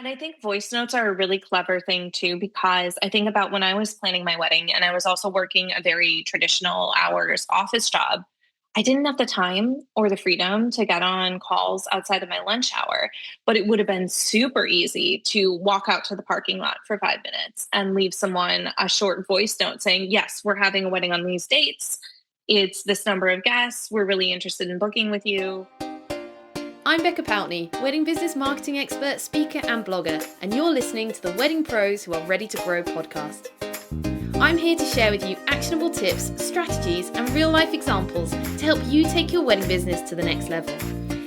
And I think voice notes are a really clever thing too, because I think about when I was planning my wedding and I was also working a very traditional hours office job. I didn't have the time or the freedom to get on calls outside of my lunch hour, but it would have been super easy to walk out to the parking lot for 5 minutes and leave someone a short voice note saying, yes, we're having a wedding on these dates. It's this number of guests. We're really interested in booking with you. I'm Becca Poutney, wedding business marketing expert, speaker, and blogger, and you're listening to the Wedding Pros Who Are Ready to Grow podcast. I'm here to share with you actionable tips, strategies, and real life examples to help you take your wedding business to the next level.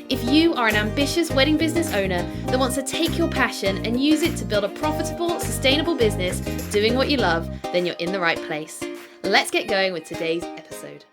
If you are an ambitious wedding business owner that wants to take your passion and use it to build a profitable, sustainable business doing what you love, then you're in the right place. Let's get going with today's episode.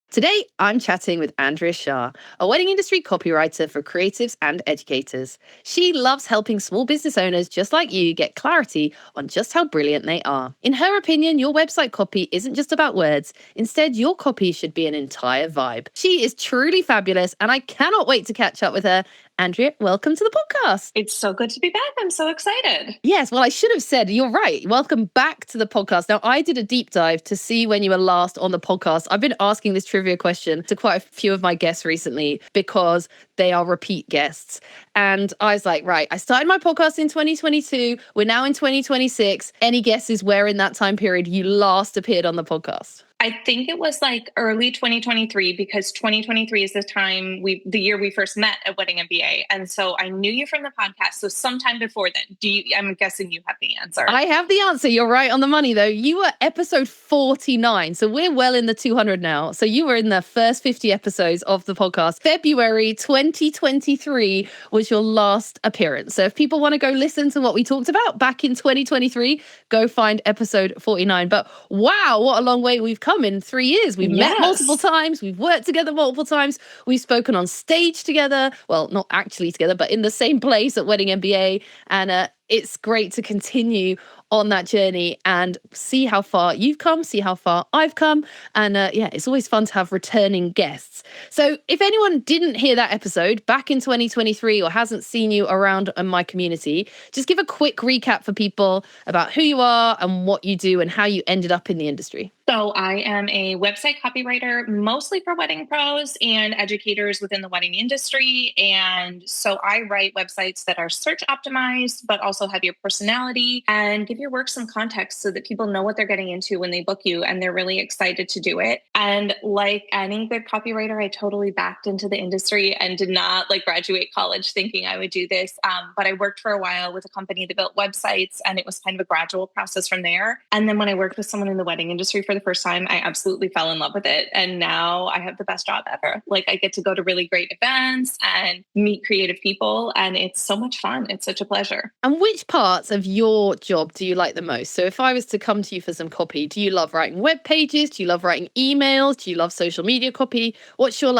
Today, I'm chatting with Andrea Shah, a wedding industry copywriter for creatives and educators. She loves helping small business owners just like you get clarity on just how brilliant they are. In her opinion, your website copy isn't just about words. Instead, your copy should be an entire vibe. She is truly fabulous, and I cannot wait to catch up with her. Andrea, welcome to the podcast. It's so good to be back. I'm so excited. Yes, well, I should have said, you're right. Welcome back to the podcast. Now, I did a deep dive to see when you were last on the podcast. I've been asking this trivia question to quite a few of my guests recently because they are repeat guests. And I was like, right, I started my podcast in 2022. We're now in 2026. Any guesses where in that time period you last appeared on the podcast? I think it was like early 2023 because 2023 is the year we first met at Wedding MBA. And so I knew you from the podcast. So sometime before then, I'm guessing you have the answer. I have the answer. You're right on the money though. You were episode 49. So we're well in the 200 now. So you were in the first 50 episodes of the podcast. February 2023 was your last appearance. So if people want to go listen to what we talked about back in 2023, go find episode 49. But wow, what a long way we've come in 3 years. We've met multiple times. We've worked together multiple times. We've spoken on stage together. Well, not actually together, but in the same place at Wedding MBA. And it's great to continue on that journey and see how far you've come, see how far I've come. And it's always fun to have returning guests. So if anyone didn't hear that episode back in 2023 or hasn't seen you around in my community, just give a quick recap for people about who you are and what you do and how you ended up in the industry. So I am a website copywriter, mostly for wedding pros and educators within the wedding industry. And so I write websites that are search optimized, but also have your personality and give your work some context so that people know what they're getting into when they book you and they're really excited to do it. And like any good copywriter, I totally backed into the industry and did not graduate college thinking I would do this. But I worked for a while with a company that built websites, and it was kind of a gradual process from there. And then when I worked with someone in the wedding industry for the first time, I absolutely fell in love with it. And now I have the best job ever. I get to go to really great events and meet creative people. And it's so much fun. It's such a pleasure. And which parts of your job do you like the most? So if I was to come to you for some copy, do you love writing web pages? Do you love writing emails? Do you love social media copy? What's your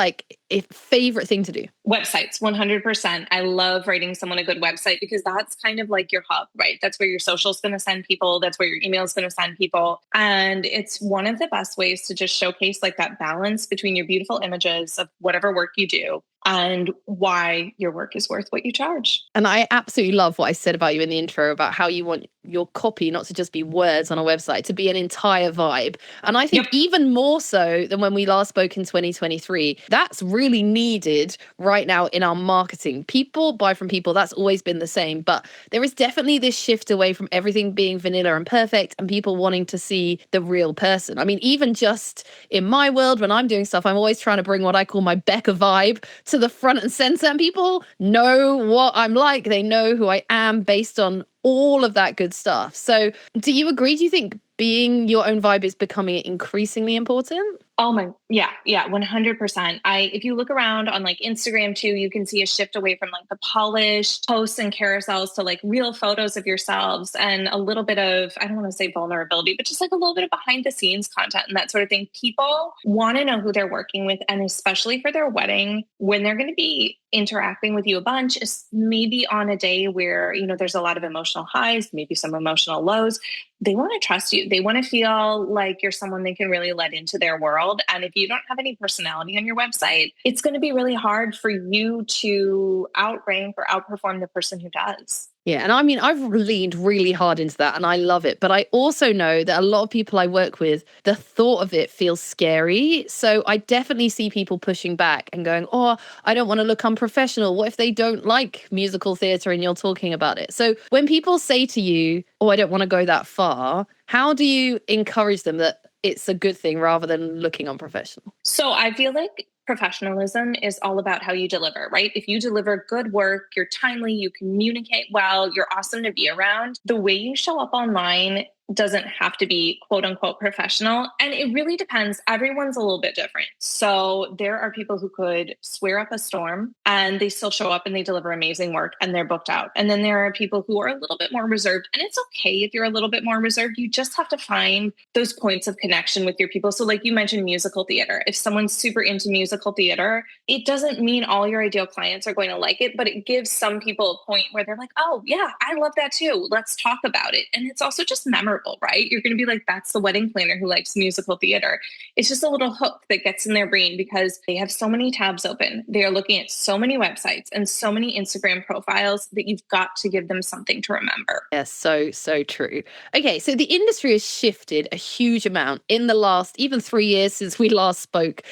favorite thing to do? Websites, 100%. I love writing someone a good website because that's kind of like your hub, right? That's where your social is going to send people. That's where your email is going to send people. And it's one of the best ways to just showcase that balance between your beautiful images of whatever work you do and why your work is worth what you charge. And I absolutely love what I said about you in the intro about how you want your copy not to just be words on a website, to be an entire vibe. And I think even more so than when we last spoke in 2023, that's really needed right now in our marketing. People buy from people. That's always been the same. But there is definitely this shift away from everything being vanilla and perfect and people wanting to see the real person. I mean, even just in my world, when I'm doing stuff, I'm always trying to bring what I call my Becca vibe to the front and center, and people know what I'm like. They know who I am based on all of that good stuff. So do you agree? Do you think being your own vibe is becoming increasingly important? Oh yeah, 100%. If you look around on Instagram too, you can see a shift away from the polished posts and carousels to real photos of yourselves and a little bit of, I don't want to say vulnerability, but just a little bit of behind the scenes content and that sort of thing. People want to know who they're working with, and especially for their wedding, when they're going to be interacting with you a bunch, is maybe on a day where, there's a lot of emotional highs, maybe some emotional lows. They want to trust you. They want to feel like you're someone they can really let into their world. world. And if you don't have any personality on your website, it's going to be really hard for you to outrank or outperform the person who does. Yeah. And I mean, I've leaned really hard into that and I love it. But I also know that a lot of people I work with, the thought of it feels scary. So I definitely see people pushing back and going, oh, I don't want to look unprofessional. What if they don't like musical theatre and you're talking about it? So when people say to you, oh, I don't want to go that far, how do you encourage them that it's a good thing rather than looking unprofessional? So I feel like professionalism is all about how you deliver, right? If you deliver good work, you're timely, you communicate well, you're awesome to be around, the way you show up online doesn't have to be quote unquote professional. And it really depends. Everyone's a little bit different. So there are people who could swear up a storm and they still show up and they deliver amazing work and they're booked out. And then there are people who are a little bit more reserved. And it's okay if you're a little bit more reserved. You just have to find those points of connection with your people. So like you mentioned musical theater. If someone's super into musical theater, it doesn't mean all your ideal clients are going to like it, but it gives some people a point where they're like, oh yeah, I love that too. Let's talk about it. And it's also just memorable, right? You're going to be like, that's the wedding planner who likes musical theater. It's just a little hook that gets in their brain because they have so many tabs open. They are looking at so many websites and so many Instagram profiles that you've got to give them something to remember. Yes, so true. Okay, so the industry has shifted a huge amount in the last even 3 years since we last spoke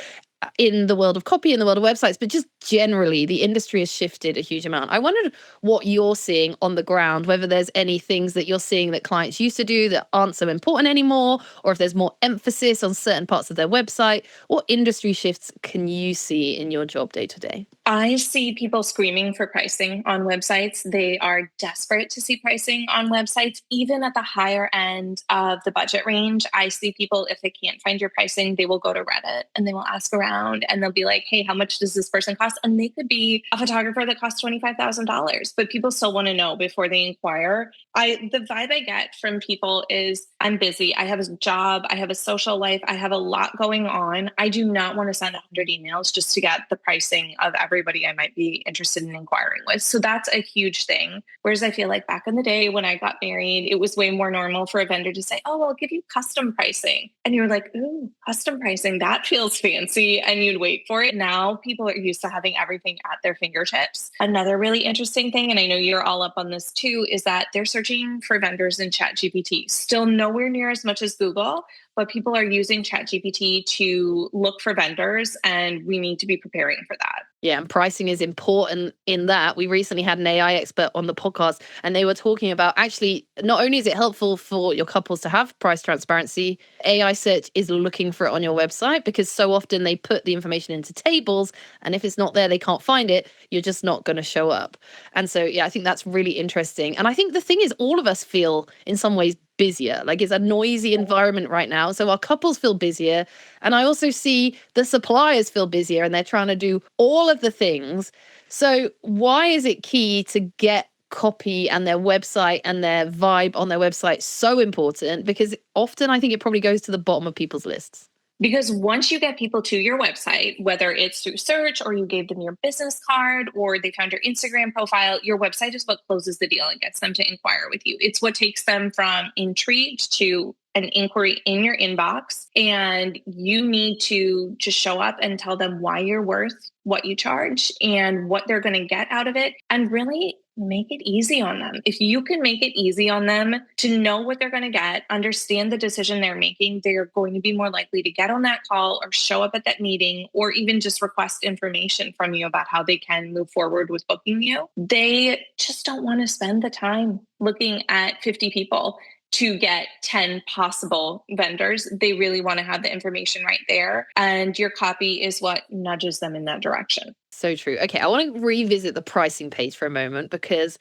in the world of copy, in the world of websites, but just generally, the industry has shifted a huge amount. I wondered what you're seeing on the ground, whether there's any things that you're seeing that clients used to do that aren't so important anymore, or if there's more emphasis on certain parts of their website. What industry shifts can you see in your job day to day? I see people screaming for pricing on websites. They are desperate to see pricing on websites, even at the higher end of the budget range. I see people, if they can't find your pricing, they will go to Reddit and they will ask around and they'll be like, hey, how much does this person cost? And they could be a photographer that costs $25,000, but people still want to know before they inquire. The vibe I get from people is I'm busy. I have a job. I have a social life. I have a lot going on. I do not want to send 100 emails just to get the pricing of everybody I might be interested in inquiring with. So that's a huge thing. Whereas I feel like back in the day when I got married, it was way more normal for a vendor to say, oh, I'll give you custom pricing. And you're like, ooh, custom pricing, that feels fancy. And you'd wait for it. Now people are used to having everything at their fingertips. Another really interesting thing, and I know you're all up on this too, is that they're searching for vendors in ChatGPT. Still nowhere near as much as Google, but people are using ChatGPT to look for vendors, and we need to be preparing for that. Yeah, and pricing is important in that. We recently had an AI expert on the podcast, and they were talking about actually, not only is it helpful for your couples to have price transparency, AI search is looking for it on your website because so often they put the information into tables, and if it's not there, they can't find it, you're just not going to show up. And so, yeah, I think that's really interesting. And I think the thing is, all of us feel in some ways busier. Like it's a noisy environment right now. So our couples feel busier. And I also see the suppliers feel busier and they're trying to do all of the things. So why is it key to get copy and their website and their vibe on their website so important? Because often I think it probably goes to the bottom of people's lists. Because once you get people to your website, whether it's through search or you gave them your business card or they found your Instagram profile, your website is what closes the deal and gets them to inquire with you. It's what takes them from intrigued to an inquiry in your inbox. And you need to just show up and tell them why you're worth what you charge and what they're going to get out of it, and really make it easy on them. If you can make it easy on them to know what they're going to get, understand the decision they're making, they're going to be more likely to get on that call or show up at that meeting or even just request information from you about how they can move forward with booking you. They just don't want to spend the time looking at 50 people to get 10 possible vendors. They really want to have the information right there. And your copy is what nudges them in that direction. So true. Okay, I want to revisit the pricing page for a moment because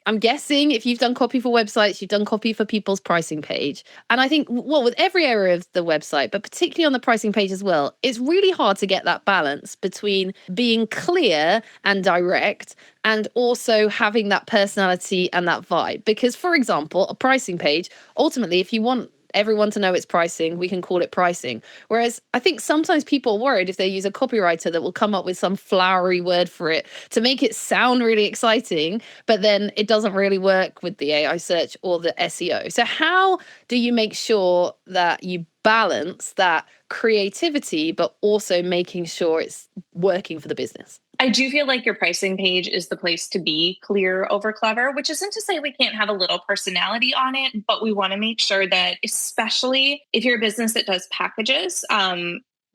I'm guessing if you've done copy for websites, you've done copy for people's pricing page. And I think, well, with every area of the website, but particularly on the pricing page as well, it's really hard to get that balance between being clear and direct and also having that personality and that vibe. Because, for example, a pricing page, ultimately, if you want everyone to know it's pricing, we can call it pricing. Whereas I think sometimes people are worried if they use a copywriter that will come up with some flowery word for it to make it sound really exciting, but then it doesn't really work with the AI search or the SEO. So how do you make sure that you balance that creativity, but also making sure it's working for the business? I do feel like your pricing page is the place to be clear over clever, which isn't to say we can't have a little personality on it, but we want to make sure that, especially if you're a business that does packages,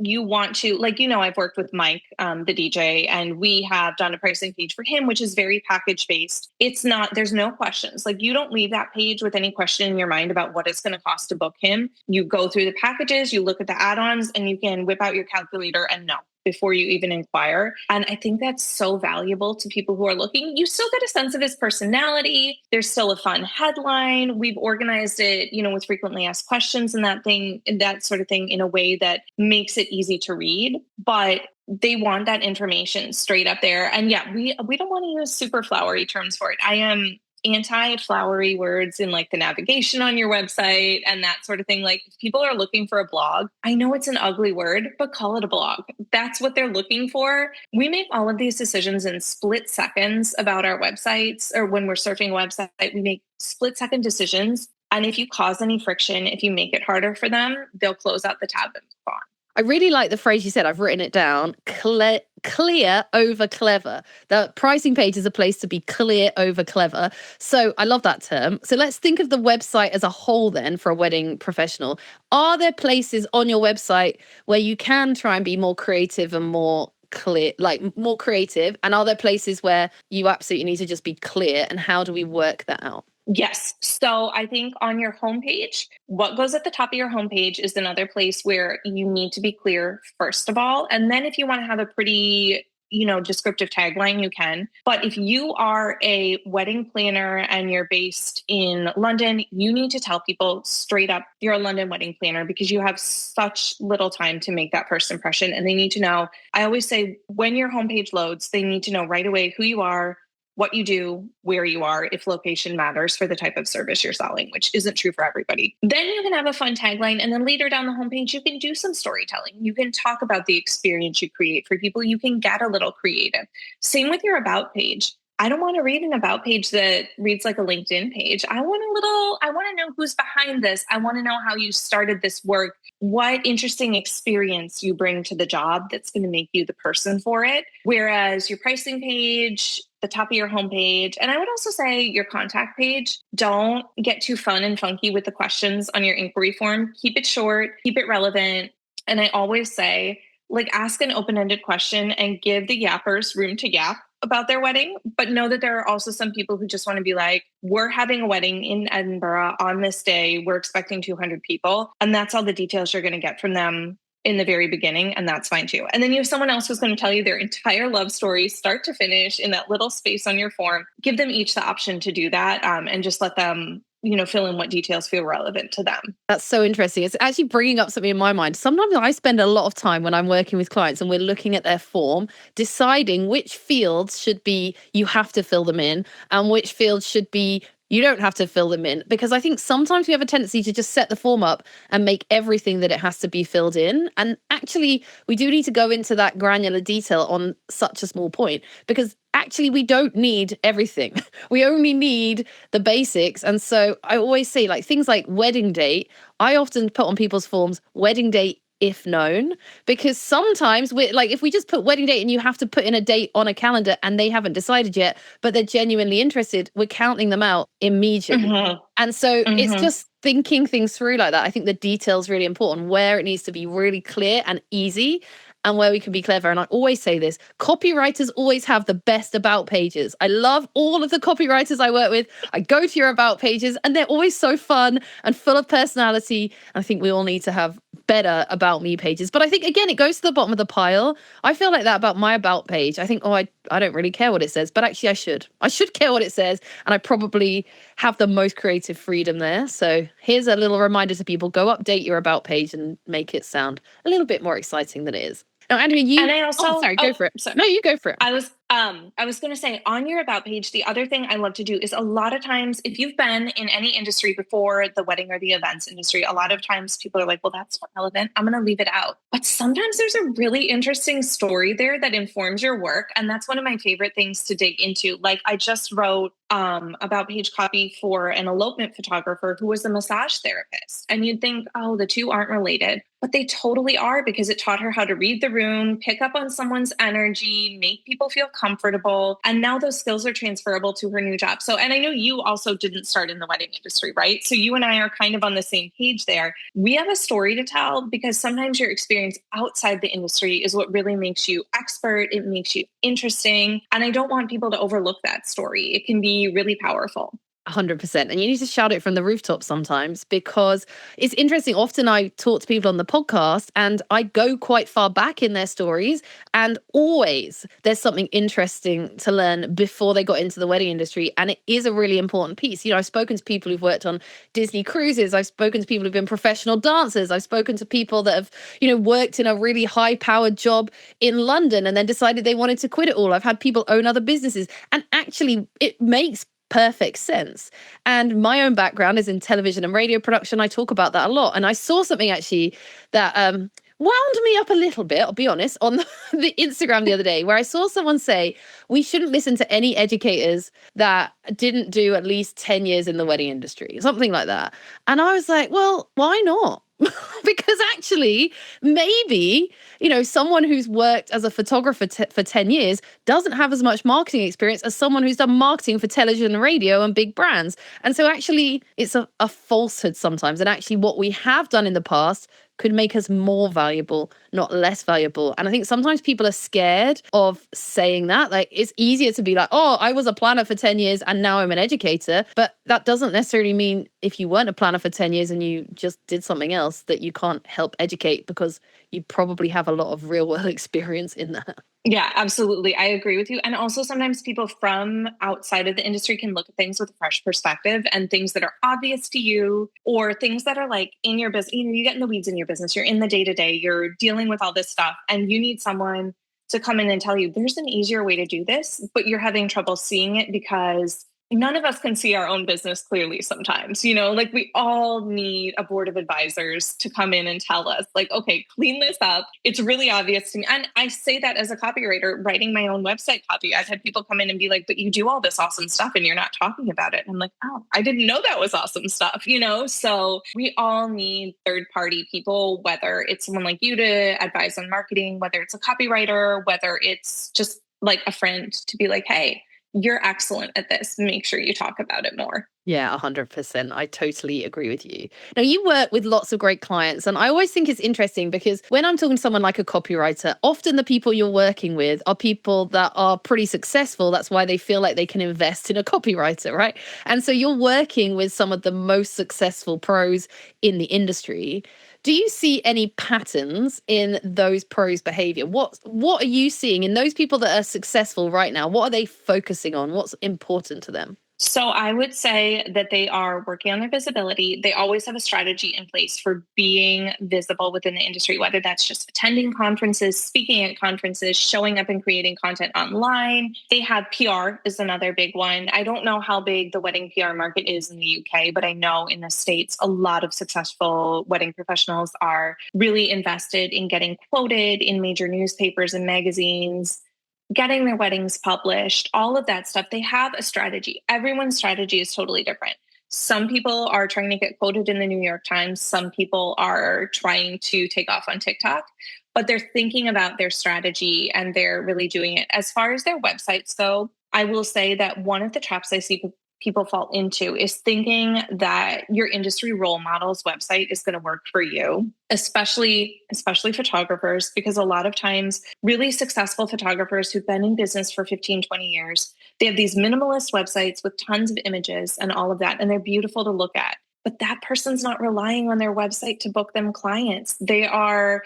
you want to, like, I've worked with Mike, the DJ, and we have done a pricing page for him, which is very package based. It's not, there's no questions. Like, you don't leave that page with any question in your mind about what it's going to cost to book him. You go through the packages, you look at the add-ons, and you can whip out your calculator and know before you even inquire. And I think that's so valuable to people who are looking. You still get a sense of his personality. There's still a fun headline. We've organized it, with frequently asked questions and that sort of thing, in a way that makes it easy to read. But they want that information straight up there. And yeah, we don't want to use super flowery terms for it. I am anti-flowery words in like the navigation on your website and that sort of thing. Like, if people are looking for a blog, I know it's an ugly word, but call it a blog. That's what they're looking for. We make all of these decisions in split seconds about our websites, or when we're searching a website, we make split second decisions. And if you cause any friction, if you make it harder for them, they'll close out the tab and move on. I really like the phrase you said. I've written it down. Clear over clever. The pricing page is a place to be clear over clever. So I love that term. So let's think of the website as a whole then for a wedding professional. Are there places on your website where you can try and be more creative and more clear, like more creative? And are there places where you absolutely need to just be clear? And how do we work that out? Yes. So I think on your homepage, what goes at the top of your homepage is another place where you need to be clear, first of all. And then if you want to have a pretty, descriptive tagline, you can. But if you are a wedding planner and you're based in London, you need to tell people straight up you're a London wedding planner, because you have such little time to make that first impression. And they need to know, I always say, when your homepage loads, they need to know right away who you are, what you do, where you are, if location matters for the type of service you're selling, which isn't true for everybody. Then you can have a fun tagline. And then later down the homepage, you can do some storytelling. You can talk about the experience you create for people. You can get a little creative. Same with your about page. I don't want to read an about page that reads like a LinkedIn page. I want to know who's behind this. I want to know how you started this work, what interesting experience you bring to the job that's going to make you the person for it. Whereas your pricing page, the top of your homepage, and I would also say your contact page, don't get too fun and funky with the questions on your inquiry form. Keep it short, keep it relevant. And I always say, ask an open-ended question and give the yappers room to yap about their wedding, but know that there are also some people who just want to be like, we're having a wedding in Edinburgh on this day. We're expecting 200 people. And that's all the details you're going to get from them in the very beginning. And that's fine too. And then you have someone else who's going to tell you their entire love story, start to finish, in that little space on your form. Give them each the option to do that, and just let them fill in what details feel relevant to them. That's so interesting. It's actually bringing up something in my mind. Sometimes I spend a lot of time when I'm working with clients and we're looking at their form, deciding which fields should be, you have to fill them in, and which fields should be, you don't have to fill them in. Because I think sometimes we have a tendency to just set the form up and make everything that it has to be filled in. And actually, we do need to go into that granular detail on such a small point, because actually we don't need everything. We only need the basics. And so I always say, things like wedding date, I often put on people's forms, wedding date if known, because sometimes if we just put wedding date and you have to put in a date on a calendar and they haven't decided yet, but they're genuinely interested, we're counting them out immediately. Mm-hmm. And so it's just thinking things through like that. I think the detail is really important, where it needs to be really clear and easy, and where we can be clever. And I always say this, copywriters always have the best about pages. I love all of the copywriters I work with. I go to your about pages and they're always so fun and full of personality. I think we all need to have better about me pages. But I think, again, it goes to the bottom of the pile. I feel like that about my about page. I think, I don't really care what it says, but actually I should. I should care what it says. And I probably have the most creative freedom there. So here's a little reminder to people, go update your about page and make it sound a little bit more exciting than it is. Now, Andrea, you. And I also, go for it. Sorry. No, you go for it. I was going to say, on your about page, the other thing I love to do is, a lot of times, if you've been in any industry before, the wedding or the events industry, a lot of times people are like, well, that's not relevant, I'm going to leave it out. But sometimes there's a really interesting story there that informs your work. And that's one of my favorite things to dig into. I just wrote about page copy for an elopement photographer who was a massage therapist. And you'd think, oh, the two aren't related, but they totally are, because it taught her how to read the room, pick up on someone's energy, make people feel comfortable. And now those skills are transferable to her new job. So, and I know you also didn't start in the wedding industry, right? So you and I are kind of on the same page there. We have a story to tell, because sometimes your experience outside the industry is what really makes you expert. It makes you interesting. And I don't want people to overlook that story. It can be really powerful. 100%. And you need to shout it from the rooftop sometimes, because it's interesting. Often I talk to people on the podcast and I go quite far back in their stories, and always there's something interesting to learn before they got into the wedding industry. And it is a really important piece. I've spoken to people who've worked on Disney cruises. I've spoken to people who've been professional dancers. I've spoken to people that have, worked in a really high powered job in London and then decided they wanted to quit it all. I've had people own other businesses, and actually it makes perfect sense. And my own background is in television and radio production. I talk about that a lot. And I saw something actually that wound me up a little bit, I'll be honest, on the Instagram the other day, where I saw someone say, we shouldn't listen to any educators that didn't do at least 10 years in the wedding industry, something like that. And I was like, well, why not? Because actually, maybe, someone who's worked as a photographer for 10 years doesn't have as much marketing experience as someone who's done marketing for television and radio and big brands. And so actually, it's a falsehood sometimes. And actually, what we have done in the past could make us more valuable, not less valuable. And I think sometimes people are scared of saying that. Like, it's easier to be like, oh, I was a planner for 10 years and now I'm an educator. But that doesn't necessarily mean if you weren't a planner for 10 years and you just did something else that you can't help educate, because you probably have a lot of real world experience in that. Yeah, absolutely. I agree with you. And also sometimes people from outside of the industry can look at things with a fresh perspective, and things that are obvious to you, or things that are like in your business, you get in the weeds in your business, you're in the day-to-day, you're dealing with all this stuff, and you need someone to come in and tell you there's an easier way to do this, but you're having trouble seeing it because none of us can see our own business clearly sometimes, like we all need a board of advisors to come in and tell us, like, okay, clean this up. It's really obvious to me. And I say that as a copywriter writing my own website copy. I've had people come in and be like, but you do all this awesome stuff and you're not talking about it. And I'm like, oh, I didn't know that was awesome stuff, So we all need third-party people, whether it's someone like you to advise on marketing, whether it's a copywriter, whether it's just like a friend to be like, hey, you're excellent at this. Make sure you talk about it more. Yeah, 100%. I totally agree with you. Now, you work with lots of great clients, and I always think it's interesting because when I'm talking to someone like a copywriter, often the people you're working with are people that are pretty successful. That's why they feel like they can invest in a copywriter, right? And so you're working with some of the most successful pros in the industry. Do you see any patterns in those pros' behavior? What are you seeing in those people that are successful right now? What are they focusing on? What's important to them? So I would say that they are working on their visibility. They always have a strategy in place for being visible within the industry, whether that's just attending conferences, speaking at conferences, showing up and creating content online. They have PR is another big one. I don't know how big the wedding PR market is in the UK, but I know in the States, a lot of successful wedding professionals are really invested in getting quoted in major newspapers and magazines, getting their weddings published, all of that stuff. They have a strategy. Everyone's strategy is totally different. Some people are trying to get quoted in the New York Times. Some people are trying to take off on TikTok, but they're thinking about their strategy and they're really doing it. As far as their websites go, I will say that one of the traps I see people fall into is thinking that your industry role model's website is going to work for you, especially photographers, because a lot of times really successful photographers who've been in business for 15, 20 years, they have these minimalist websites with tons of images and all of that, and they're beautiful to look at. But that person's not relying on their website to book them clients. They're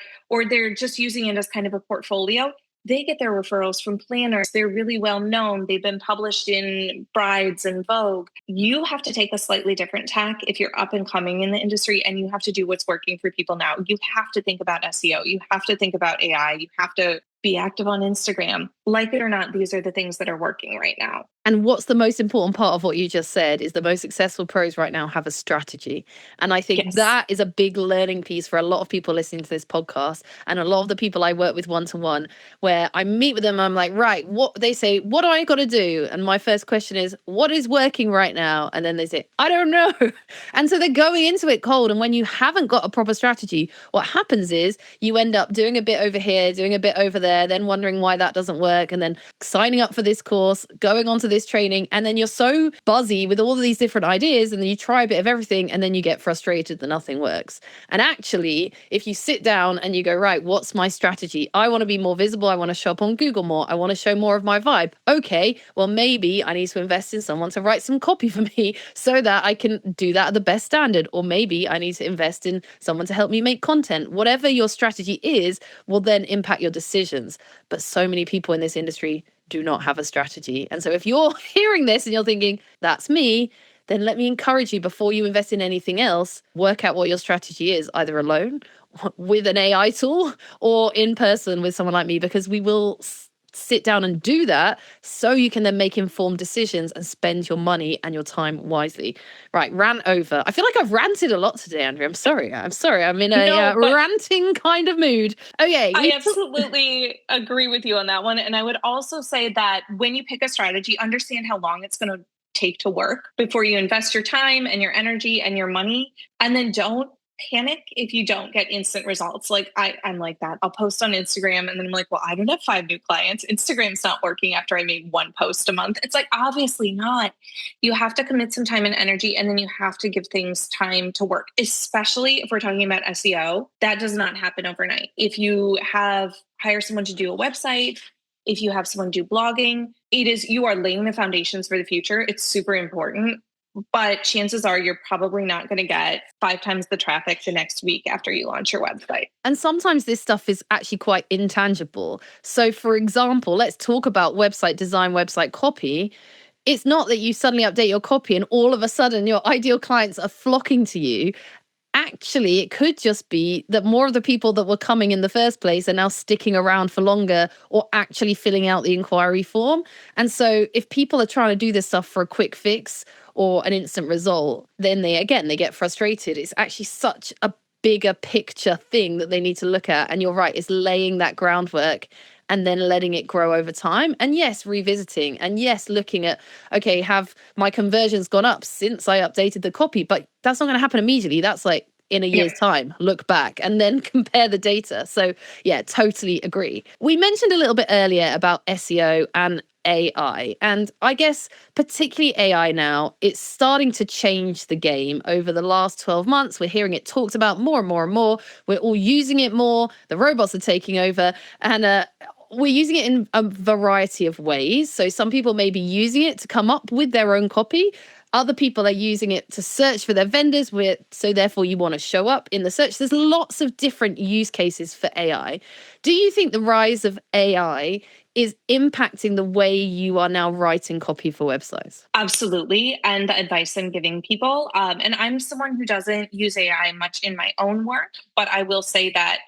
just using it as kind of a portfolio. They get their referrals from planners. They're really well known. They've been published in Brides and Vogue. You have to take a slightly different tack if you're up and coming in the industry, and you have to do what's working for people now. You have to think about SEO. You have to think about AI. You have to be active on Instagram. like it or not, these are the things that are working right now. And what's the most important part of what you just said is the most successful pros right now have a strategy. And I think Yes. that is a big learning piece for a lot of people listening to this podcast and a lot of the people I work with one-to-one, where I meet with them. I'm like, right, what they say, what do I got to do? And my first question is, what is working right now? And then they say, I don't know. And so they're going into it cold. And when you haven't got a proper strategy, what happens is you end up doing a bit over here, doing a bit over there, then wondering why that doesn't work. And then signing up for this course, going on to this training, and then you're so buzzy with all of these different ideas, and then you try a bit of everything, and then you get frustrated that nothing works. And actually, if you sit down and you go, right, what's my strategy? I want to be more visible. I want to show up on Google more. I want to show more of my vibe. Okay, well, maybe I need to invest in someone to write some copy for me so that I can do that at the best standard. Or maybe I need to invest in someone to help me make content. Whatever your strategy is will then impact your decisions. But so many people in this industry do not have a strategy. And so if you're hearing this and you're thinking, that's me, then let me encourage you, before you invest in anything else, work out what your strategy is, either alone with an AI tool or in person with someone like me, because we will sit down and do that so you can then make informed decisions and spend your money and your time wisely. Right, rant over. I feel like I've ranted a lot today, Andrea. I'm sorry. I'm in a ranting kind of mood. Okay. I absolutely agree with you on that one. And I would also say that when you pick a strategy, understand how long it's going to take to work before you invest your time and your energy and your money. And then don't panic if you don't get instant results. Like I'm like that. I'll post on Instagram and then I'm like, well, I don't have 5 new clients. Instagram's not working after I made 1 post a month. It's like, obviously not. You have to commit some time and energy, and then you have to give things time to work, especially if we're talking about SEO. That does not happen overnight. If you hire someone to do a website, if you have someone do blogging, you are laying the foundations for the future. It's super important. But chances are you're probably not going to get 5 times the traffic the next week after you launch your website. And sometimes this stuff is actually quite intangible. So, for example, let's talk about website design, website copy. It's not that you suddenly update your copy and all of a sudden your ideal clients are flocking to you. Actually, it could just be that more of the people that were coming in the first place are now sticking around for longer or actually filling out the inquiry form. And so if people are trying to do this stuff for a quick fix or an instant result, then they get frustrated. It's actually such a bigger picture thing that they need to look at. And you're right, it's laying that groundwork and then letting it grow over time. And yes, revisiting. And yes, looking at, okay, have my conversions gone up since I updated the copy? But that's not going to happen immediately. That's like in a year's time, look back and then compare the data. So yeah, totally agree. We mentioned a little bit earlier about SEO and AI. And I guess particularly AI now, it's starting to change the game over the last 12 months. We're hearing it talked about more and more and more. We're all using it more. The robots are taking over. And we're using it in a variety of ways. So some people may be using it to come up with their own copy. Other people are using it to search for their vendors, so therefore you want to show up in the search. There's lots of different use cases for AI. Do you think the rise of AI is impacting the way you are now writing copy for websites? Absolutely. And the advice I'm giving people, and I'm someone who doesn't use AI much in my own work, but I will say that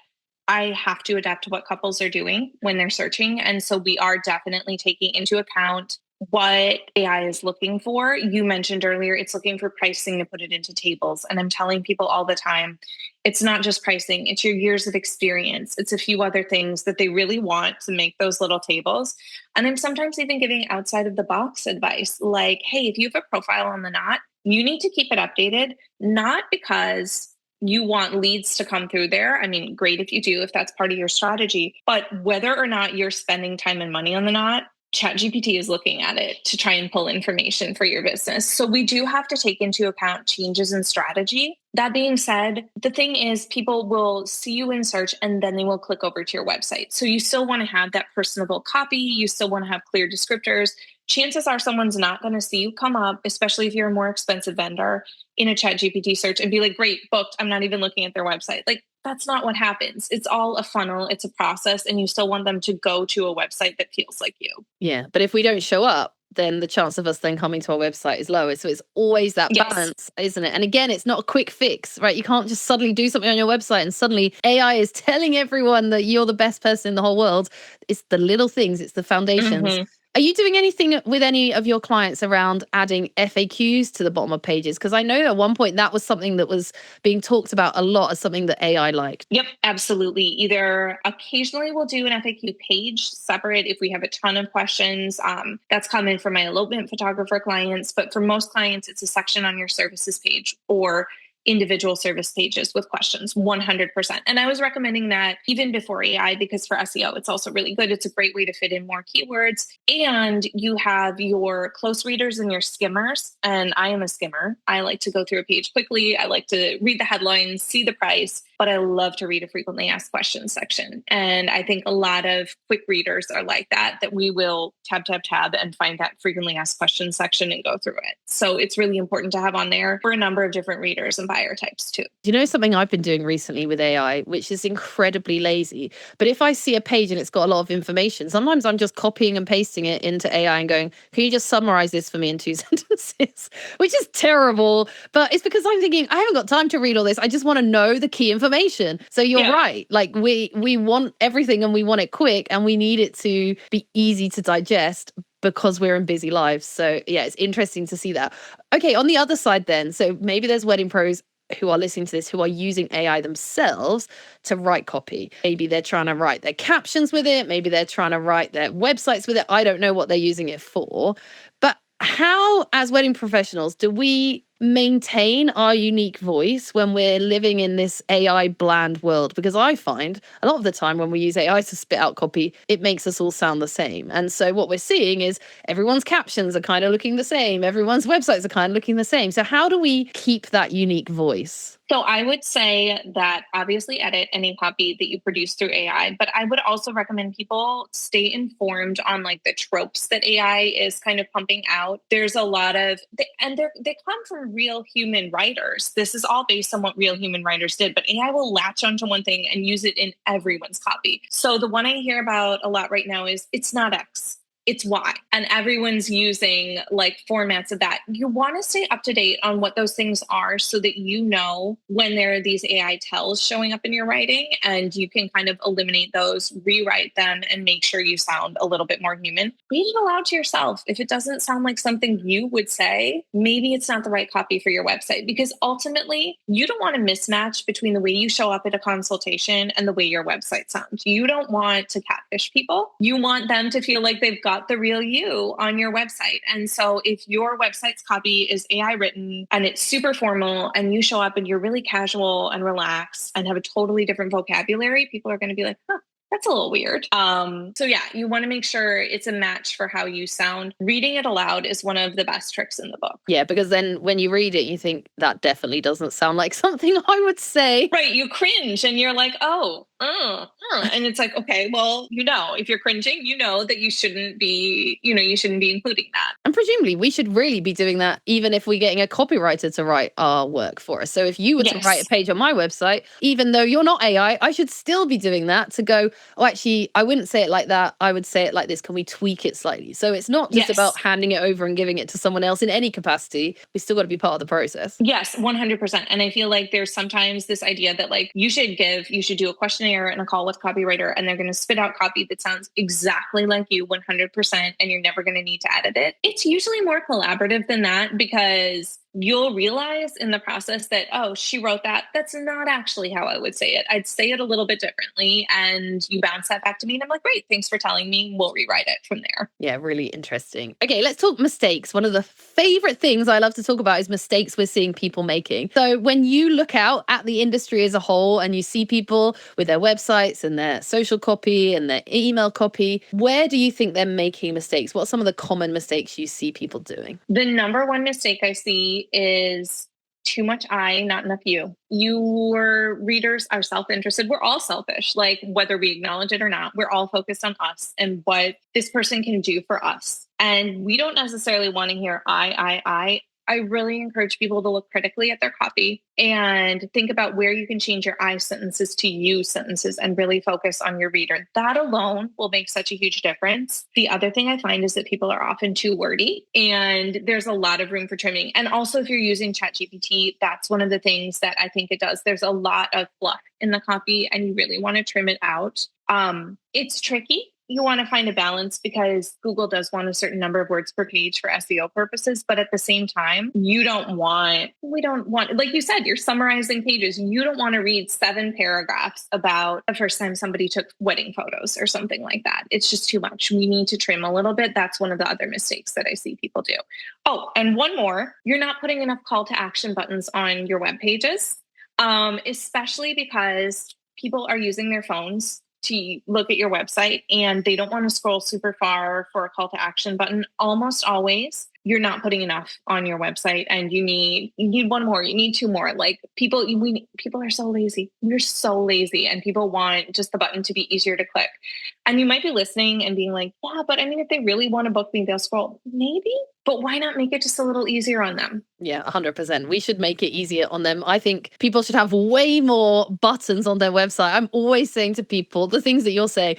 I have to adapt to what couples are doing when they're searching. And so we are definitely taking into account what AI is looking for. You mentioned earlier, it's looking for pricing to put it into tables. And I'm telling people all the time, it's not just pricing, it's your years of experience. It's a few other things that they really want to make those little tables. And I'm sometimes even giving outside of the box advice, like, hey, if you have a profile on the Knot, you need to keep it updated, not because you want leads to come through there. I mean, great if you do, if that's part of your strategy, but whether or not you're spending time and money on the Knot, ChatGPT is looking at it to try and pull information for your business. So we do have to take into account changes in strategy. That being said, the thing is, people will see you in search and then they will click over to your website. So you still want to have that personable copy. You still want to have clear descriptors. Chances are someone's not going to see you come up, especially if you're a more expensive vendor, in a ChatGPT search and be like, great, booked. I'm not even looking at their website. Like, that's not what happens. It's all a funnel. It's a process. And you still want them to go to a website that feels like you. Yeah. But if we don't show up, then the chance of us then coming to our website is lower. So it's always that Yes. balance, isn't it? And again, it's not a quick fix, right? You can't just suddenly do something on your website and suddenly AI is telling everyone that you're the best person in the whole world. It's the little things, it's the foundations. Mhm. Are you doing anything with any of your clients around adding FAQs to the bottom of pages? Because I know at one point that was something that was being talked about a lot as something that AI liked. Yep, absolutely. Either occasionally we'll do an FAQ page separate if we have a ton of questions. That's common for my elopement photographer clients, but for most clients, it's a section on your services page or individual service pages with questions 100%. And I was recommending that even before AI because for SEO, it's also really good. It's a great way to fit in more keywords. And you have your close readers and your skimmers. And I am a skimmer. I like to go through a page quickly. I like to read the headlines, see the price, but I love to read a frequently asked questions section. And I think a lot of quick readers are like that we will tab, and find that frequently asked questions section and go through it. So it's really important to have on there for a number of different readers and buyer types too. Do you know something I've been doing recently with AI, which is incredibly lazy? But if I see a page and it's got a lot of information, sometimes I'm just copying and pasting it into AI and going, can you just summarize this for me in 2 sentences? Which is terrible. But it's because I'm thinking, I haven't got time to read all this. I just want to know the key information. So you're right. Like we want everything and we want it quick and we need it to be easy to digest because we're in busy lives. So yeah, it's interesting to see that. Okay, on the other side then, so maybe there's wedding pros who are listening to this who are using AI themselves to write copy. Maybe they're trying to write their captions with it. Maybe they're trying to write their websites with it. I don't know what they're using it for. But how, as wedding professionals, do we maintain our unique voice when we're living in this AI bland world? Because I find a lot of the time when we use AI to spit out copy, it makes us all sound the same. And so what we're seeing is everyone's captions are kind of looking the same. Everyone's websites are kind of looking the same. So how do we keep that unique voice? So I would say that obviously edit any copy that you produce through AI, but I would also recommend people stay informed on like the tropes that AI is kind of pumping out. There's a lot of, and they come from real human writers. This is all based on what real human writers did, but AI will latch onto one thing and use it in everyone's copy. So the one I hear about a lot right now is it's not X. It's Y. And everyone's using like formats of that. You want to stay up to date on what those things are so that you know when there are these AI tells showing up in your writing and you can kind of eliminate those, rewrite them, and make sure you sound a little bit more human. Read it aloud to yourself. If it doesn't sound like something you would say, maybe it's not the right copy for your website because ultimately you don't want a mismatch between the way you show up at a consultation and the way your website sounds. You don't want to catfish people. You want them to feel like they've got the real you on your website. And so if your website's copy is AI written and it's super formal and you show up and you're really casual and relaxed and have a totally different vocabulary, people are going to be like, huh, that's a little weird. So yeah, you want to make sure it's a match for how you sound. Reading it aloud is one of the best tricks in the book. Yeah, because then when you read it, you think that definitely doesn't sound like something I would say. Right. You cringe and you're like, oh, and it's like, okay, well, if you're cringing, that you shouldn't be including that. And presumably we should really be doing that even if we're getting a copywriter to write our work for us. So if you were to write a page on my website, even though you're not AI, I should still be doing that to go, oh, actually, I wouldn't say it like that. I would say it like this. Can we tweak it slightly? So it's not just about handing it over and giving it to someone else in any capacity. We still got to be part of the process. Yes, 100%. And I feel like there's sometimes this idea that like you should do a questionnaire and a call with copywriter and they're going to spit out copy that sounds exactly like you 100% and you're never going to need to edit it. It's usually more collaborative than that because you'll realize in the process that, oh, she wrote that. That's not actually how I would say it. I'd say it a little bit differently. And you bounce that back to me. And I'm like, great, thanks for telling me. We'll rewrite it from there. Yeah, really interesting. Okay, let's talk mistakes. One of the favorite things I love to talk about is mistakes we're seeing people making. So when you look out at the industry as a whole and you see people with their websites and their social copy and their email copy, where do you think they're making mistakes? What are some of the common mistakes you see people doing? The number one mistake I see is too much I, not enough you. Your readers are self-interested. We're all selfish, like whether we acknowledge it or not. We're all focused on us and what this person can do for us. And we don't necessarily want to hear I. I really encourage people to look critically at their copy and think about where you can change your I sentences to you sentences and really focus on your reader. That alone will make such a huge difference. The other thing I find is that people are often too wordy and there's a lot of room for trimming. And also, if you're using ChatGPT, that's one of the things that I think it does. There's a lot of fluff in the copy and you really want to trim it out. It's tricky. You want to find a balance because Google does want a certain number of words per page for SEO purposes. But at the same time, we don't want, like you said, you're summarizing pages. You don't want to read 7 paragraphs about the first time somebody took wedding photos or something like that. It's just too much. We need to trim a little bit. That's one of the other mistakes that I see people do. Oh, and one more, you're not putting enough call to action buttons on your web pages, especially because people are using their phones to look at your website and they don't want to scroll super far for a call to action button. Almost always you're not putting enough on your website and you need one more, you need 2 more. Like people are so lazy. We're so lazy and people want just the button to be easier to click. And you might be listening and being like, yeah, but I mean, if they really want to book me, they'll scroll. Maybe, but why not make it just a little easier on them? Yeah, 100%. We should make it easier on them. I think people should have way more buttons on their website. I'm always saying to people the things that you're saying.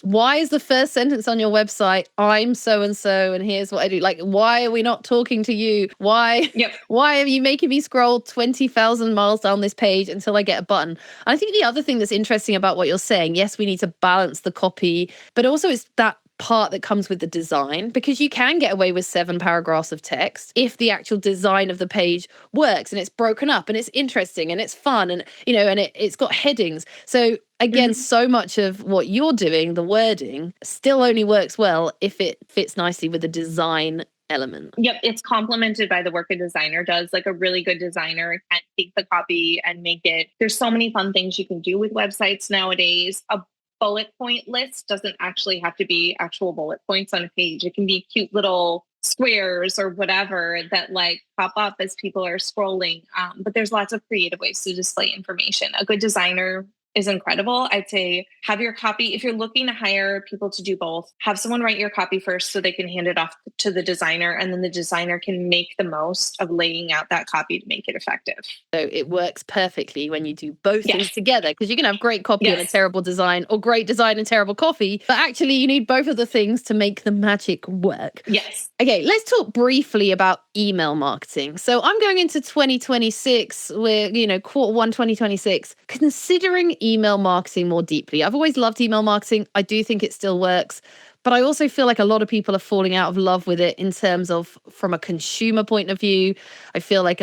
Why is the first sentence on your website, I'm so and so, and here's what I do? Like, why are we not talking to you? Why are you making me scroll 20,000 miles down this page until I get a button? And I think the other thing that's interesting about what you're saying, yes, we need to balance the copy, but also it's that part that comes with the design, because you can get away with 7 paragraphs of text if the actual design of the page works and it's broken up and it's interesting and it's fun and and it's got headings. So again, so much of what you're doing, the wording, still only works well if it fits nicely with the design element. Yep, it's complemented by the work a designer does. Like a really good designer can take the copy and make it. There's so many fun things you can do with websites nowadays. A bullet point list doesn't actually have to be actual bullet points on a page. It can be cute little squares or whatever that like pop up as people are scrolling. But there's lots of creative ways to display information. A good designer is incredible. I'd say have your copy. If you're looking to hire people to do both, have someone write your copy first so they can hand it off to the designer, and then the designer can make the most of laying out that copy to make it effective. So it works perfectly when you do both things together, because you can have great copy and a terrible design, or great design and terrible coffee, but actually you need both of the things to make the magic work. Yes. Okay, let's talk briefly about email marketing. So I'm going into 2026, we're, Q1 2026, considering email marketing more deeply. I've always loved email marketing. I do think it still works. But I also feel like a lot of people are falling out of love with it in terms of from a consumer point of view. I feel like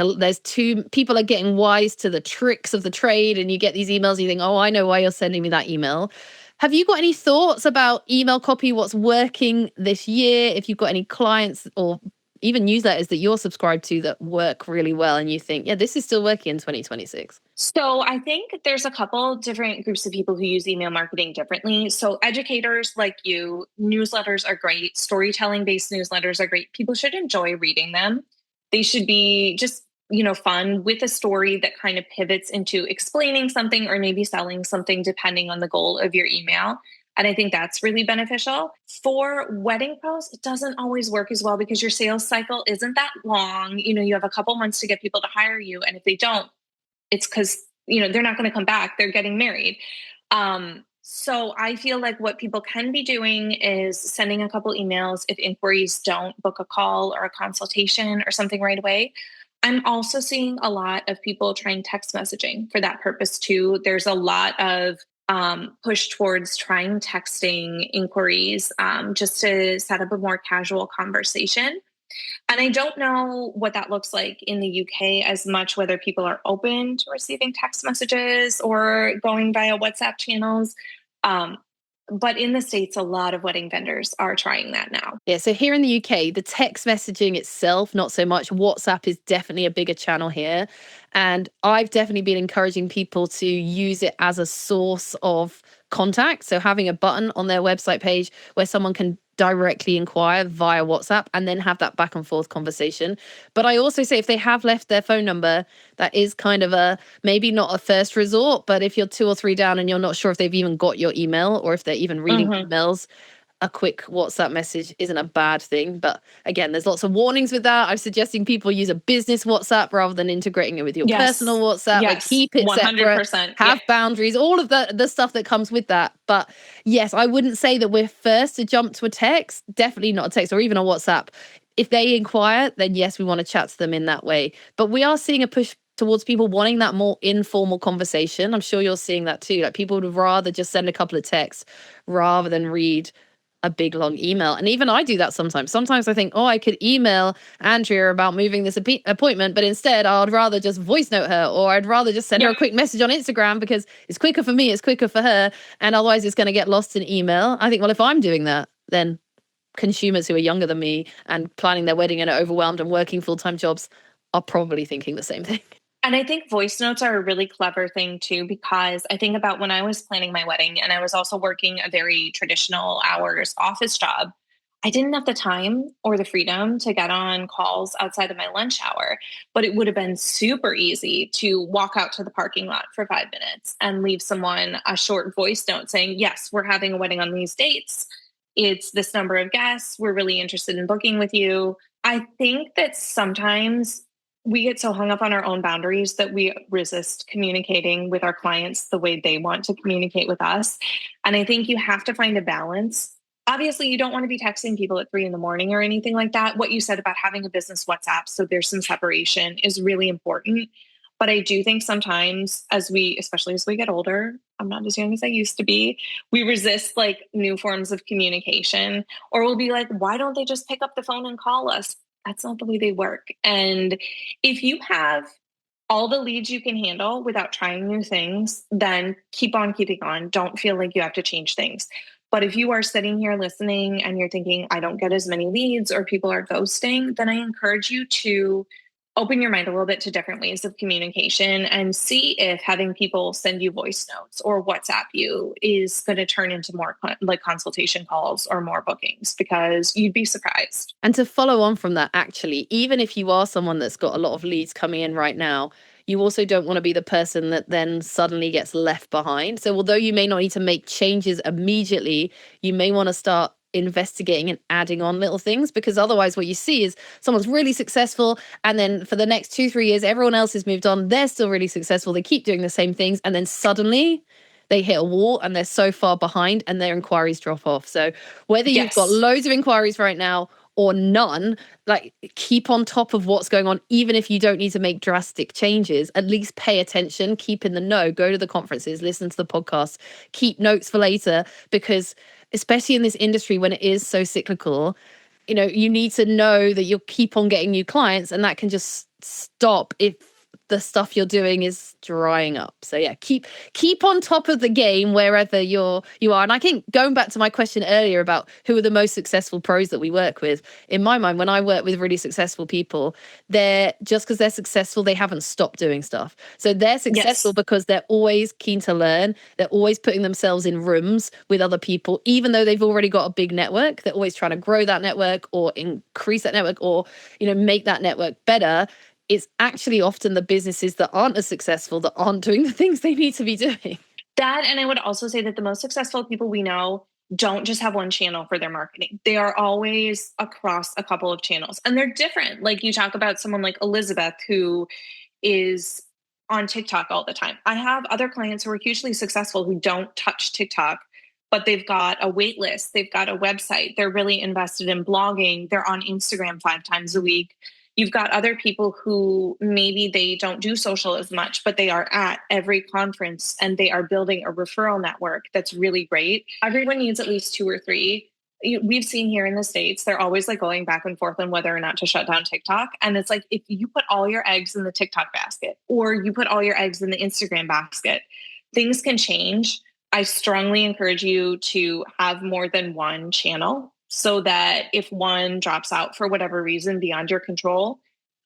people are getting wise to the tricks of the trade, and you get these emails and you think, oh, I know why you're sending me that email. Have you got any thoughts about email copy, what's working this year? If you've got any clients or even newsletters that you're subscribed to that work really well and you think, yeah, this is still working in 2026? So I think there's a couple different groups of people who use email marketing differently. So educators like you, newsletters are great. Storytelling-based newsletters are great. People should enjoy reading them. They should be just, fun with a story that kind of pivots into explaining something or maybe selling something depending on the goal of your email. And I think that's really beneficial. For wedding pros, it doesn't always work as well because your sales cycle isn't that long. You have a couple months to get people to hire you. And if they don't, it's because, they're not going to come back. They're getting married. So I feel like what people can be doing is sending a couple emails if inquiries don't book a call or a consultation or something right away. I'm also seeing a lot of people trying text messaging for that purpose too. There's a lot of push towards trying texting inquiries just to set up a more casual conversation. And I don't know what that looks like in the UK as much, whether people are open to receiving text messages or going via WhatsApp channels. But in the States, a lot of wedding vendors are trying that now. Yeah, so here in the UK, the text messaging itself, not so much. WhatsApp is definitely a bigger channel here. And I've definitely been encouraging people to use it as a source of contact. So having a button on their website page where someone can directly inquire via WhatsApp and then have that back and forth conversation. But I also say if they have left their phone number, that is kind of maybe not a first resort, but if you're 2 or 3 down and you're not sure if they've even got your email or if they're even reading emails, a quick WhatsApp message isn't a bad thing. But again, there's lots of warnings with that. I'm suggesting people use a business WhatsApp rather than integrating it with your personal WhatsApp. Like, Yes. keep it separate, 100%. have boundaries, all of the stuff that comes with that. But yes, I wouldn't say that we're first to jump to a text, definitely not a text or even a WhatsApp. If they inquire, then yes, we want to chat to them in that way. But we are seeing a push towards people wanting that more informal conversation. I'm sure you're seeing that too. Like, people would rather just send a couple of texts rather than read a big long email. And even I do that sometimes. Sometimes I think, oh, I could email Andrea about moving this appointment, but instead I'd rather just voice note her, or I'd rather just send her a quick message on Instagram because it's quicker for me, it's quicker for her, and otherwise it's going to get lost in email. I think, well, if I'm doing that, then consumers who are younger than me and planning their wedding and are overwhelmed and working full-time jobs are probably thinking the same thing. And I think voice notes are a really clever thing too, because I think about when I was planning my wedding and I was also working a very traditional hours office job. I didn't have the time or the freedom to get on calls outside of my lunch hour, but it would have been super easy to walk out to the parking lot for 5 minutes and leave someone a short voice note saying, yes, we're having a wedding on these dates. It's this number of guests. We're really interested in booking with you. I think that sometimes we get so hung up on our own boundaries that we resist communicating with our clients the way they want to communicate with us. And I think you have to find a balance. Obviously, you don't want to be texting people at 3 a.m. or anything like that. What you said about having a business WhatsApp, so there's some separation, is really important. But I do think sometimes especially as we get older, I'm not as young as I used to be, we resist like new forms of communication, or we'll be like, why don't they just pick up the phone and call us? That's not the way they work. And if you have all the leads you can handle without trying new things, then keep on keeping on. Don't feel like you have to change things. But if you are sitting here listening and you're thinking, I don't get as many leads or people are ghosting, then I encourage you to open your mind a little bit to different ways of communication and see if having people send you voice notes or WhatsApp you is going to turn into more like consultation calls or more bookings, because you'd be surprised. And to follow on from that, actually, even if you are someone that's got a lot of leads coming in right now, you also don't want to be the person that then suddenly gets left behind. So although you may not need to make changes immediately, you may want to start investigating and adding on little things, because otherwise what you see is someone's really successful, and then for the next 2-3 years everyone else has moved on, they're still really successful, they keep doing the same things, and then suddenly they hit a wall and they're so far behind and their inquiries drop off. So whether you've got loads of inquiries right now or none, like, keep on top of what's going on. Even if you don't need to make drastic changes, at least pay attention, keep in the know, go to the conferences, listen to the podcast, keep notes for later, because especially in this industry when it is so cyclical, you need to know that you'll keep on getting new clients, and that can just stop if the stuff you're doing is drying up. So yeah, keep on top of the game wherever you are. And I think, going back to my question earlier about who are the most successful pros that we work with, in my mind, when I work with really successful people, they're just because they're successful, they haven't stopped doing stuff. So they're successful because they're always keen to learn. They're always putting themselves in rooms with other people, even though they've already got a big network. They're always trying to grow that network or increase that network, or make that network better. It's actually often the businesses that aren't as successful that aren't doing the things they need to be doing. That, and I would also say that the most successful people we know don't just have one channel for their marketing. They are always across a couple of channels, and they're different. Like, you talk about someone like Elizabeth, who is on TikTok all the time. I have other clients who are hugely successful who don't touch TikTok, but they've got a wait list, they've got a website, they're really invested in blogging, they're on Instagram 5 times a week. You've got other people who maybe they don't do social as much, but they are at every conference and they are building a referral network that's really great. Everyone needs at least 2 or 3. We've seen here in the States, they're always like going back and forth on whether or not to shut down TikTok. And it's like, if you put all your eggs in the TikTok basket, or you put all your eggs in the Instagram basket, things can change. I strongly encourage you to have more than one channel, so that if one drops out for whatever reason beyond your control,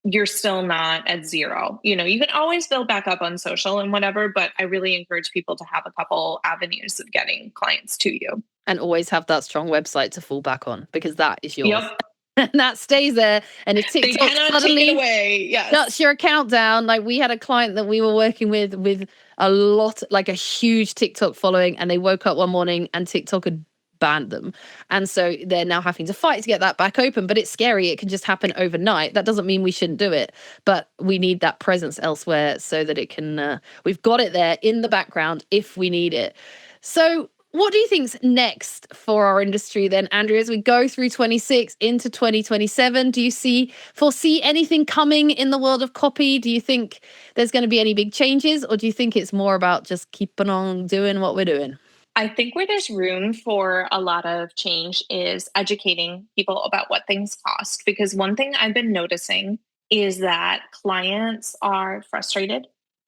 you're still not at zero. You can always build back up on social and whatever, but I really encourage people to have a couple avenues of getting clients to you. And always have that strong website to fall back on, because that is yours. Yep. And that stays there. And if TikTok suddenly shuts your account down, like, we had a client that we were working with a lot, like a huge TikTok following, and they woke up one morning and TikTok had banned them. And so they're now having to fight to get that back open. But it's scary. It can just happen overnight. That doesn't mean we shouldn't do it. But we need that presence elsewhere so that it can, we've got it there in the background if we need it. So what do you think's next for our industry then, Andrea, as we go through 26 into 2027? Do you foresee anything coming in the world of copy? Do you think there's going to be any big changes, or do you think it's more about just keeping on doing what we're doing? I think where there's room for a lot of change is educating people about what things cost. Because one thing I've been noticing is that clients are frustrated.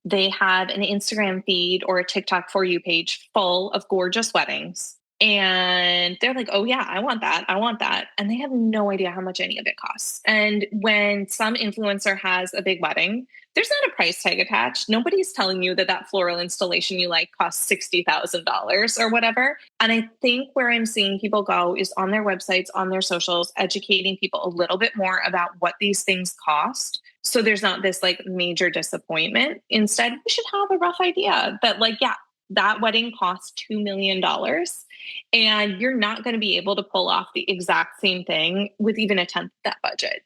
They have an Instagram feed or a TikTok For You page full of gorgeous weddings. And they're like, oh, yeah, I want that. I want that. And they have no idea how much any of it costs. And when some influencer has a big wedding, there's not a price tag attached. Nobody's telling you that that floral installation you like costs $60,000 or whatever. And I think where I'm seeing people go is on their websites, on their socials, educating people a little bit more about what these things cost. So there's not this like major disappointment. Instead, we should have a rough idea that like, yeah, that wedding costs $2 million. And you're not going to be able to pull off the exact same thing with even a tenth of that budget,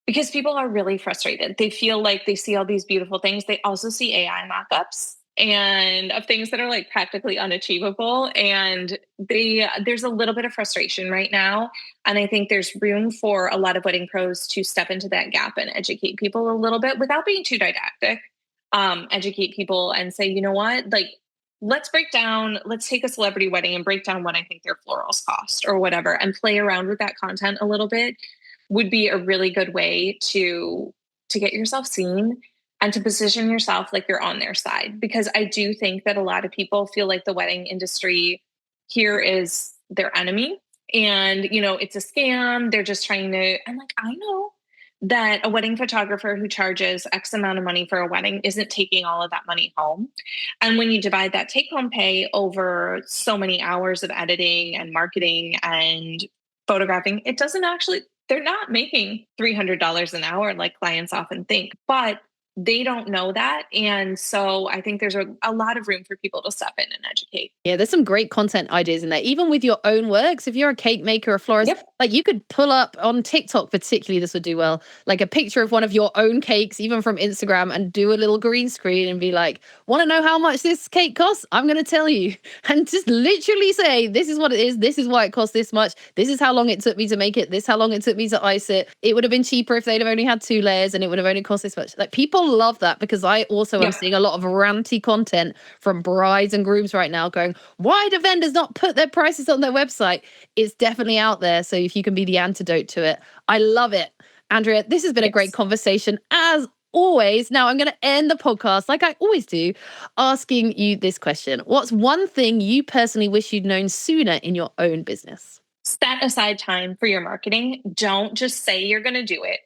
because people are really frustrated. They feel like they see all these beautiful things. They also see AI mock-ups and of things that are like practically unachievable. And there's a little bit of frustration right now. And I think there's room for a lot of wedding pros to step into that gap and educate people a little bit without being too didactic. Educate people and say, you know what, like, let's take a celebrity wedding and break down what I think their florals cost or whatever, and play around with that content a little bit would be a really good way to get yourself seen and to position yourself like you're on their side. Because I do think that a lot of people feel like the wedding industry here is their enemy and, it's a scam. They're just trying to, I'm like, I know that a wedding photographer who charges X amount of money for a wedding isn't taking all of that money home. And when you divide that take home pay over so many hours of editing and marketing and photographing, it doesn't actually, they're not making $300 an hour like clients often think, but they don't know that. And so I think there's a lot of room for people to step in and educate. Yeah, there's some great content ideas in there, even with your own works. If you're a cake maker or florist, like you could pull up on TikTok, particularly this would do well, like a picture of one of your own cakes, even from Instagram, and do a little green screen and be like, want to know how much this cake costs? I'm going to tell you. And just literally say, this is what it is. This is why it costs this much. This is how long it took me to make it. This how long it took me to ice it. It would have been cheaper if they'd have only had 2 layers and it would have only cost this much. Like people love that, because I also am seeing a lot of ranty content from brides and grooms right now going, why do vendors not put their prices on their website? It's definitely out there. So if you can be the antidote to it, I love it. Andrea, this has been a great conversation as always. Now I'm going to end the podcast like I always do, asking you this question. What's one thing you personally wish you'd known sooner in your own business? Set aside time for your marketing. Don't just say you're going to do it.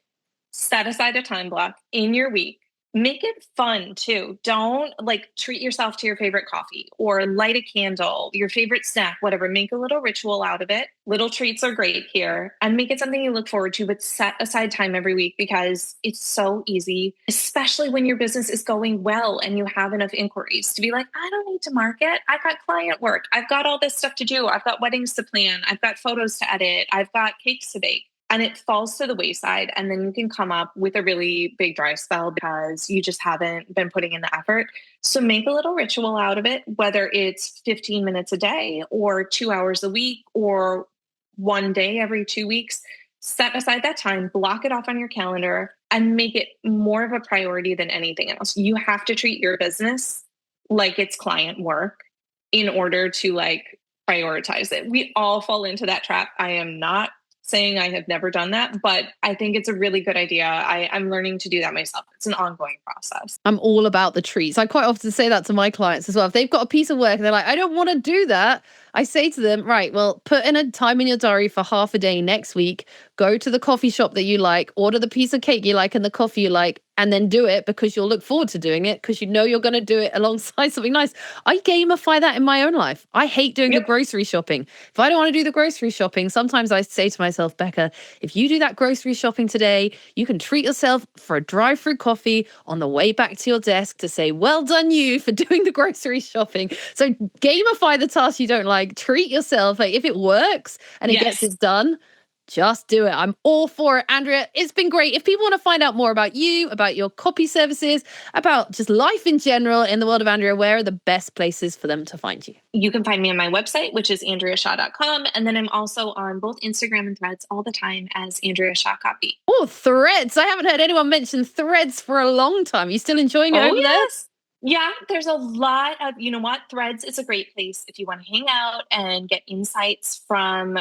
Set aside a time block in your week. Make it fun too. Don't treat yourself to your favorite coffee or light a candle, your favorite snack, whatever. Make a little ritual out of it. Little treats are great here, and make it something you look forward to, but set aside time every week, because it's so easy, especially when your business is going well and you have enough inquiries, to be like, I don't need to market. I've got client work. I've got all this stuff to do. I've got weddings to plan. I've got photos to edit. I've got cakes to bake. And it falls to the wayside. And then you can come up with a really big dry spell because you just haven't been putting in the effort. So make a little ritual out of it, whether it's 15 minutes a day or 2 hours a week or one day every 2 weeks. Set aside that time, block it off on your calendar, and make it more of a priority than anything else. You have to treat your business like it's client work in order to prioritize it. We all fall into that trap. I am not saying I have never done that, but I think it's a really good idea. I'm learning to do that myself. It's an ongoing process. I'm all about the treats. I quite often say that to my clients as well. If they've got a piece of work and they're like, I don't want to do that, I say to them, right, well, put in a time in your diary for half a day next week, go to the coffee shop that you like, order the piece of cake you like and the coffee you like, and then do it, because you'll look forward to doing it because you know you're going to do it alongside something nice. I gamify that in my own life. I hate doing the grocery shopping. If I don't want to do the grocery shopping, sometimes I say to myself, Becca, if you do that grocery shopping today, you can treat yourself for a drive-through coffee coffee on the way back to your desk to say, well done you for doing the grocery shopping. So gamify the task you don't like, treat yourself. Like if it works and it gets it done, just do it. I'm all for it, Andrea. It's been great. If people want to find out more about you, about your copy services, about just life in general in the world of Andrea, where are the best places for them to find you? You can find me on my website, which is andreashaw.com. And then I'm also on both Instagram and Threads all the time as Andrea Shaw Copy. Oh, Threads. I haven't heard anyone mention Threads for a long time. Are you still enjoying it over there? Yeah, there's a lot of, you know what, Threads is a great place if you want to hang out and get insights from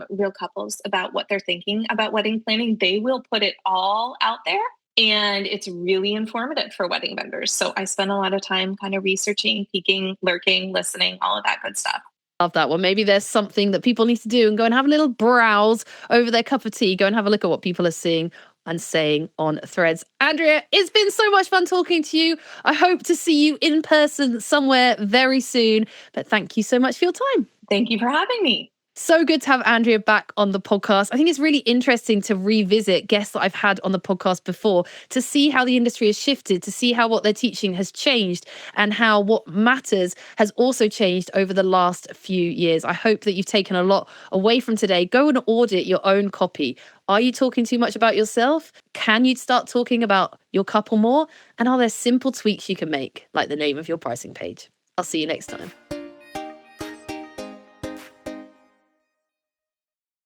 real couples about what they're thinking about wedding planning. They will put it all out there and it's really informative for wedding vendors. So I spend a lot of time kind of researching, peeking, lurking, listening, all of that good stuff. Love that. Well, maybe there's something that people need to do and go and have a little browse over their cup of tea. Go and have a look at what people are seeing and saying on Threads. Andrea, it's been so much fun talking to you. I hope to see you in person somewhere very soon. But thank you so much for your time. Thank you for having me. So good to have Andrea back on the podcast. I think it's really interesting to revisit guests that I've had on the podcast before to see how the industry has shifted, to see how what they're teaching has changed and how what matters has also changed over the last few years. I hope that you've taken a lot away from today. Go and audit your own copy. Are you talking too much about yourself? Can you start talking about your couple more? And are there simple tweaks you can make, like the name of your pricing page? I'll see you next time.